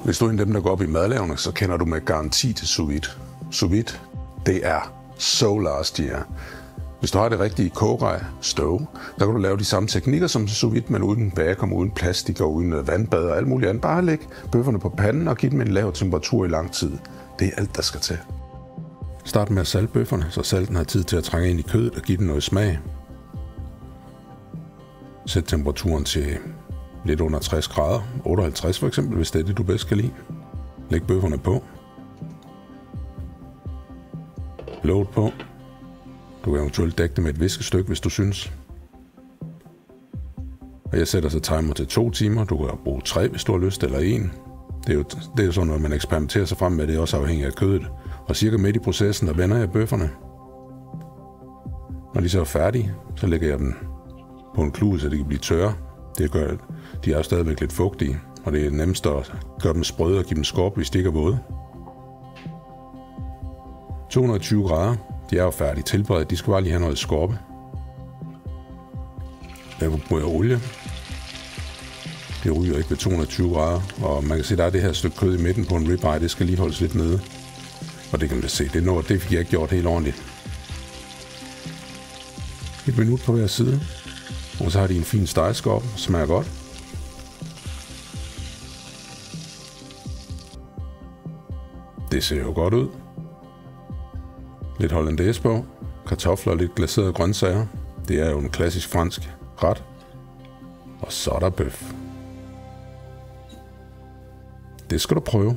Hvis du er en af dem, der går op i madlavning, så kender du med garanti til sous vide. Sous vide, det er so last year. Hvis du har det rigtige kogegrej, stove, der kan du lave de samme teknikker som sous vide, men uden vakuum, uden plastik og uden vandbad og alt muligt andet. Bare læg bøfferne på panden og giv dem en lav temperatur i lang tid. Det er alt, der skal til. Start med at salte bøfferne, så salten har tid til at trænge ind i kødet og give dem noget smag. Sæt temperaturen til lidt under 60 grader, 58 for eksempel, hvis det er det, du bedst kan lide. Læg bøfferne på. Låget på. Du kan eventuelt dække det med et viskestykke, hvis du synes. Og jeg sætter så timer til 2 timer. Du kan bruge 3, hvis du har lyst, eller 1. Det er jo sådan noget, man eksperimenterer sig frem med. Det er også afhængigt af kødet. Og cirka midt i processen, der vender jeg bøfferne. Når de så er færdige, så lægger jeg dem på en klude, så de kan blive tørre. Det gør, de er jo stadigvæk lidt fugtige, og det er nemmest at gøre dem sprøde og give dem skorpe, hvis de ikke er våde. 220 grader, de er jo færdige tilberedt, de skal bare lige have noget skorpe. Jeg bruger olie. Det ryger ikke ved 220 grader, og man kan se, der er det her stykke kød i midten på en ribeye, det skal lige holdes lidt nede. Og det kan man se, det fik jeg ikke gjort helt ordentligt. 1 minut på hver side, og så har de en fin stegeskorpe, smager godt. Det ser jo godt ud. Lidt hollandaise på, kartofler og lidt glaserede grøntsager. Det er jo en klassisk fransk ret. Og så er der bøf. Det skal du prøve.